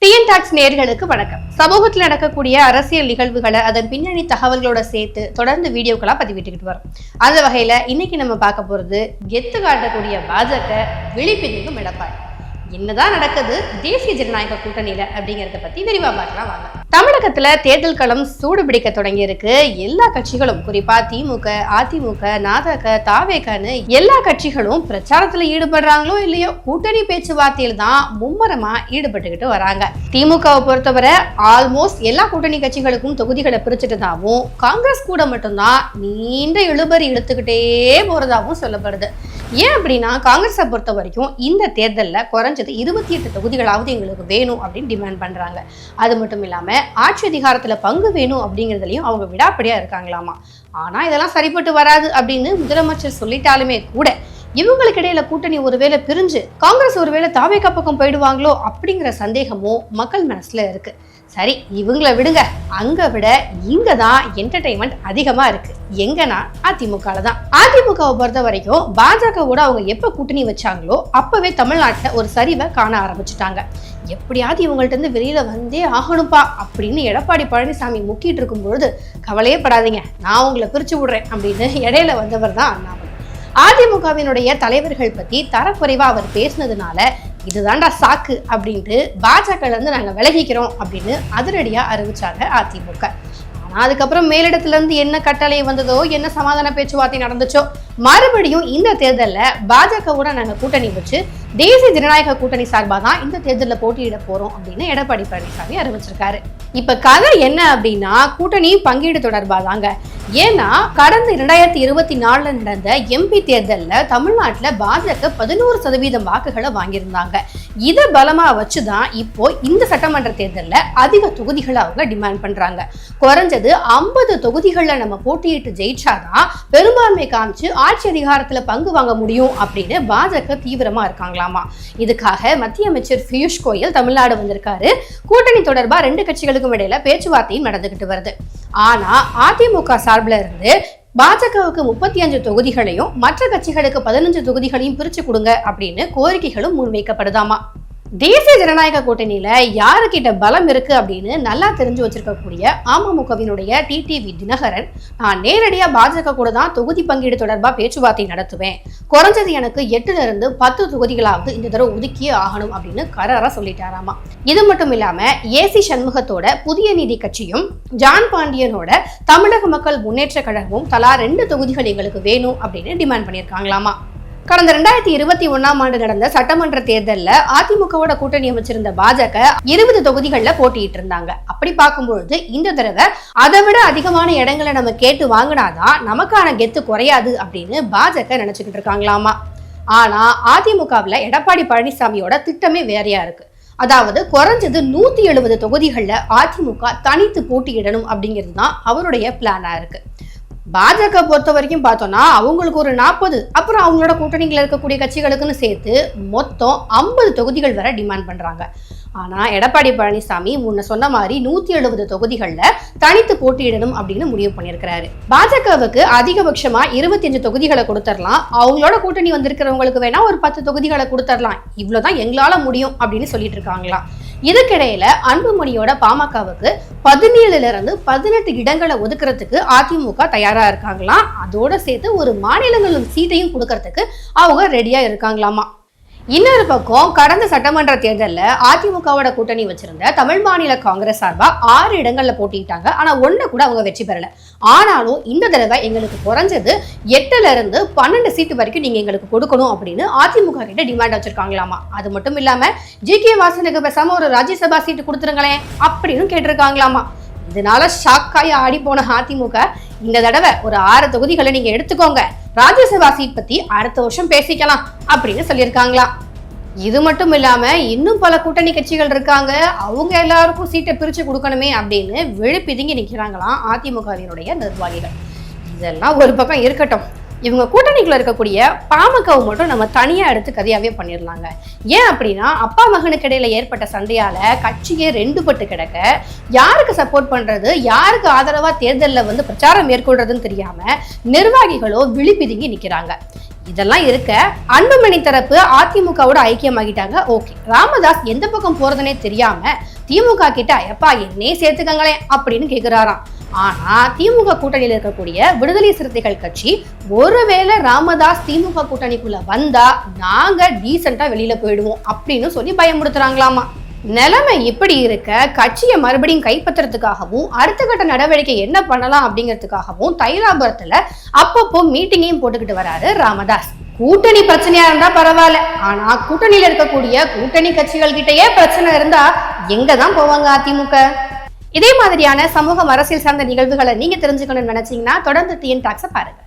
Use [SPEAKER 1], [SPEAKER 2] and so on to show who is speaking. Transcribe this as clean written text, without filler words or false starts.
[SPEAKER 1] TN tax நேயர்களுக்கு வணக்கம். சமூகத்தில் நடக்கக்கூடிய அரசியல் நிகழ்வுகளை அதன் பின்னணி தகவல்களோட சேர்த்து தொடர்ந்து வீடியோக்களா பதிவிட்டுக்கிட்டு வரும். அந்த வகையில இன்னைக்கு நம்ம பார்க்க போறது கெத்து காட்டக்கூடிய பாஜக விழிப்பிரிக்கும் எடப்பாடி. என்னதான் நடக்குது தேசிய ஜனநாயக கூட்டணியில அப்படிங்கறத பத்தி விரிவா பார்க்கலாம் வாங்க. தமிழகத்துல தேர்தல் களம் சூடு பிடிக்க தொடங்கி இருக்கு. எல்லா கட்சிகளும் குறிப்பா திமுக, அதிமுக, நாதக, தாவேகன்னு எல்லா கட்சிகளும் பிரச்சாரத்துல ஈடுபடுறாங்களோ இல்லையோ கூட்டணி பேச்சுவார்த்தையில் தான் மும்முரமா ஈடுபட்டுக்கிட்டு வராங்க. திமுகவை பொறுத்தவரை ஆல்மோஸ்ட் எல்லா கூட்டணி கட்சிகளுக்கும் தொகுதிகளை பிரிச்சுட்டுதாவும் காங்கிரஸ் கூட மட்டும்தான் நீண்ட இழுபறி இழுத்துக்கிட்டே போறதாகவும் சொல்லப்படுது. ஏன் அப்படின்னா காங்கிரஸை பொறுத்த வரைக்கும் இந்த தேர்தலில் குறைஞ்சது 28 தொகுதிகளாவது எங்களுக்கு வேணும் அப்படின்னு டிமாண்ட் பண்றாங்க. அது மட்டும் இல்லாம ஆட்சி அதிகாரத்துல பங்கு வேணும் அப்படிங்கிறதுலையும் அவங்க விடாப்படியா இருக்காங்களாமா. ஆனா இதெல்லாம் சரிப்பட்டு வராது அப்படின்னு முதலமைச்சர் சொல்லிட்டாலுமே கூட இவங்களுக்கு இடையில கூட்டணி ஒருவேளை பிரிஞ்சு காங்கிரஸ் ஒருவேளை தாவேகா பக்கம் போயிடுவாங்களோ அப்படிங்கிற சந்தேகமும் மக்கள் மனசுல இருக்கு. சரி, இவங்களை விடுங்க, அங்க விட இங்க தான் என்டர்டைன்மெண்ட் அதிகமா இருக்கு. எங்கன்னா அதிமுகல தான். அதிமுகவை பொறுத்த வரைக்கும் பாஜகவோட அவங்க எப்ப கூட்டணி வச்சாங்களோ அப்பவே தமிழ்நாட்டுல ஒரு சரிவை காண ஆரம்பிச்சுட்டாங்க. எப்படியாவது இவங்கள்ட்ட இருந்து வெளியில வந்தே ஆகணும்பா அப்படின்னு எடப்பாடி பழனிசாமி முக்கிட்டு இருக்கும் பொழுது கவலையே படாதீங்க, நான் உங்களை பிரிச்சு விடுறேன் அப்படின்னு இடையில வந்தவர் தான் அண்ணாமலை. அதிமுகவினுடைய தலைவர்கள் பத்தி தரக்குறைவா அவர் பேசினதுனால இதுதான்டா சாக்கு அப்படின்ட்டு பாஜக இருந்து நாங்க விலகிக்கிறோம் அப்படின்னு அதிரடியா அறிவிச்சாங்க அதிமுக. ஆனா அதுக்கப்புறம் மேலிடத்துல இருந்து என்ன கட்டளை வந்ததோ, என்ன சமாதான பேச்சுவார்த்தை நடந்துச்சோ, மறுபடியும் இந்த தேர்தல்ல பாஜகவோட நாங்க கூட்டணி வச்சு தேசிய ஜனநாயக கூட்டணி சார்பா தான் இந்த தேர்தலில் போட்டியிட போறோம் அப்படின்னு எடப்பாடி பழனிசாமி அறிவிச்சிருக்காரு. இப்ப கதை என்ன அப்படின்னா கூட்டணி பங்கீடு தொடர்பாதாங்க. ஏன்னா கடந்த 2024 நடந்த எம்பி தேர்தலில் தமிழ்நாட்டுல பாஜக 11% வாக்குகளை வாங்கியிருந்தாங்க. இதை பலமா வச்சுதான் இப்போ இந்த சட்டமன்ற தேர்தலில் அதிக தொகுதிகளை அவங்க டிமாண்ட் பண்றாங்க. குறைஞ்சது 50 தொகுதிகள்ல நம்ம போட்டியிட்டு ஜெயிச்சாதான் பெரும்பான்மை காமிச்சு ஆட்சி அதிகாரத்துல பங்கு வாங்க முடியும் அப்படின்னு பாஜக தீவிரமா இருக்காங்களாமா. இதுக்காக மத்திய அமைச்சர் பியூஷ் கோயல் தமிழ்நாடு வந்திருக்காரு. கூட்டணி தொடர்பா 2 கட்சிகளுக்கும் இடையில பேச்சுவார்த்தையும் நடந்துகிட்டு வருது. ஆனா அதிமுக சார்பில் இருந்து பாஜகவுக்கு 35 தொகுதிகளையும் மற்ற கட்சிகளுக்கு 15 தொகுதிகளையும் பிரிச்சு கொடுங்க அப்படின்னு கோரிக்கைகளும் முன்வைக்கப்படுதாமா. தேசிய ஜனநாயக கூட்டணியில யாருக்கிட்ட பலம் இருக்கு அப்படின்னு நல்லா தெரிஞ்சு வச்சிருக்கக்கூடிய அமமுகவினுடைய டிடிவி தினகரன், நான் நேரடியா பாஜக கூட தான் தொகுதி பங்கீடு தொடர்பா பேச்சுவார்த்தை நடத்துவேன், குறைஞ்சது எனக்கு 8ல இருந்து 10 தொகுதிகளாவது இந்த தடவை ஒதுக்கியே ஆகணும் அப்படின்னு கராரா சொல்லிட்டாராமா. இது மட்டும் இல்லாம ஏசி சண்முகத்தோட புதிய நீதி கட்சியும் ஜான் பாண்டியனோட தமிழக மக்கள் முன்னேற்ற கழகமும் தலா 2 தொகுதிகள் எங்களுக்கு வேணும் அப்படின்னு டிமாண்ட் பண்ணியிருக்காங்களாமா. கடந்த 2021ஆம் ஆண்டு நடந்த சட்டமன்ற தேர்தலில் அதிமுகவோட கூட்டணி அமைச்சிருந்த பாஜக 20 தொகுதிகளில் போட்டிட்டு இருந்தாங்க. அப்படி பார்க்கும்பொழுது இந்த தடவை அதை விட அதிகமான இடங்களை நம்ம கேட்டு வாங்கினாதான் நமக்கான கெத்து குறையாது அப்படின்னு பாஜக நினைச்சுக்கிட்டு இருக்காங்களாமா. ஆனா அதிமுகவில் எடப்பாடி பழனிசாமியோட திட்டமே வேறையா இருக்கு. அதாவது குறைஞ்சது 170 தொகுதிகளில் அதிமுக தனித்து போட்டியிடணும் அப்படிங்கிறது தான் அவருடைய பிளானா இருக்கு. பாஜக பொறுத்த வரைக்கும் பார்த்தோம்னா அவங்களுக்கு ஒரு 40, அப்புறம் அவங்களோட கூட்டணிகள் இருக்கக்கூடிய கட்சிகளுக்குன்னு சேர்த்து மொத்தம் 50 தொகுதிகள் வரை டிமாண்ட் பண்றாங்க. ஆனா எடப்பாடி பழனிசாமி முன்ன சொன்ன மாதிரி 170 தொகுதிகள்ல தனித்து போட்டியிடணும் அப்படின்னு முடிவு பண்ணியிருக்கிறாரு. பாஜகவுக்கு அதிகபட்சமா 25 தொகுதிகளை கொடுத்துடலாம், அவங்களோட கூட்டணி வந்திருக்கிறவங்களுக்கு வேணா ஒரு 10 தொகுதிகளை கொடுத்துடலாம், இவ்வளவுதான் எங்களால முடியும் அப்படின்னு சொல்லிட்டு இருக்காங்களாம். இதுக்கிடையில அன்புமணியோட பாமகவுக்கு 17ல இருந்து 18 இடங்களை ஒதுக்குறதுக்கு அதிமுக தயாரா இருக்காங்களாம். அதோட சேர்த்து ஒரு மாநிலங்களும் சீட்டையும் கொடுக்கறதுக்கு அவங்க ரெடியா இருக்காங்களாமா. இன்னொரு பக்கம் கடந்த சட்டமன்ற தேர்தலில் அதிமுகவோட கூட்டணி வச்சிருந்த தமிழ் மாநில காங்கிரஸ் சார்பா 6 இடங்கள்ல போட்டிட்டாங்க. ஆனா 1 கூட அவங்க வெற்றி பெறல. ஆனாலும் இந்த தடவை எங்களுக்கு குறைஞ்சது 8ல இருந்து 12 சீட்டு வரைக்கும் நீங்க எங்களுக்கு கொடுக்கணும் அப்படின்னு அதிமுக கிட்ட டிமாண்ட் வச்சிருக்காங்களாமா. அது மட்டும் இல்லாம ஜி.கே. வாசனுக்கு பேசாம ஒரு ராஜ்யசபா சீட்டு கொடுத்துருங்களேன் அப்படின்னு கேட்டிருக்காங்களாமா. இதனால ஷாக்காய் ஆடி போன அதிமுக இந்த தடவை ஒரு 6 தொகுதிகளை நீங்க எடுத்துக்கோங்க, ராஜ்யசபா சீட் பத்தி அடுத்த வருஷம் பேசிக்கலாம் அப்படின்னு சொல்லியிருக்காங்களாம். இது மட்டும் இல்லாம இன்னும் பல கூட்டணி கட்சிகள் இருக்காங்க, அவங்க எல்லாருக்கும் சீட்டை பிரிச்சு கொடுக்கணுமே அப்படின்னு விழிப்பிதுங்கி நிக்கிறாங்களாம் அதிமுகவினுடைய நிர்வாகிகள். இதெல்லாம் ஒரு பக்கம் இருக்கட்டும், இவங்க கூட்டணிக்குள்ள இருக்கக்கூடிய பாமகவை மட்டும் நம்ம தனியா எடுத்து கதையாவே பண்ணிடலாங்க. ஏன் அப்படின்னா அப்பா மகனுக்கு இடையில ஏற்பட்ட சண்டையால கட்சியே 2 பட்டு கிடக்க, யாருக்கு சப்போர்ட் பண்றது, யாருக்கு ஆதரவா தேர்தலில் பிரச்சாரம் மேற்கொள்றதுன்னு தெரியாம நிர்வாகிகளோ விழிப்பிதுங்கி நிக்கிறாங்க. இதெல்லாம் இருக்க அன்புமணி தரப்பு அதிமுகவோட ஐக்கியமாகிட்டாங்க. ஓகே, ராமதாஸ் எந்த பக்கம் போறதுனே தெரியாம திமுக கிட்ட எப்பா என்னே சேர்த்துக்கங்களேன் அப்படின்னு கேக்குறாராம். ஆனா திமுக கூட்டணியில் இருக்கக்கூடிய விடுதலை சிறுத்தைகள் கட்சி ஒருவேளை ராமதாஸ் திமுக கூட்டணிக்குள்ள வந்தா நாங்க டீசெண்டா வெளியில போயிடுவோம் அப்படின்னு சொல்லி பயமுறுத்துறாங்களாமா. நிலைமை இப்படி இருக்க கட்சியை மறுபடியும் கைப்பற்றுறதுக்காகவும் அடுத்த கட்ட நடவடிக்கை என்ன பண்ணலாம் அப்படிங்கிறதுக்காகவும் தைலாபுரத்துல அப்பப்போ மீட்டிங்கையும் போட்டுக்கிட்டு வராரு ராமதாஸ். கூட்டணி பிரச்சனையா இருந்தா பரவாயில்ல, ஆனா கூட்டணியில இருக்கக்கூடிய கூட்டணி கட்சிகள் கிட்டயே பிரச்சனை இருந்தா எங்கதான் போவாங்க அதிமுக? இதே மாதிரியான சமூக அரசியல் சார்ந்த நிகழ்வுகளை நீங்க தெரிஞ்சுக்கணும்னு நினைச்சீங்கன்னா தொடர்ந்து டிஎன் டாக்ஸை பாருங்க.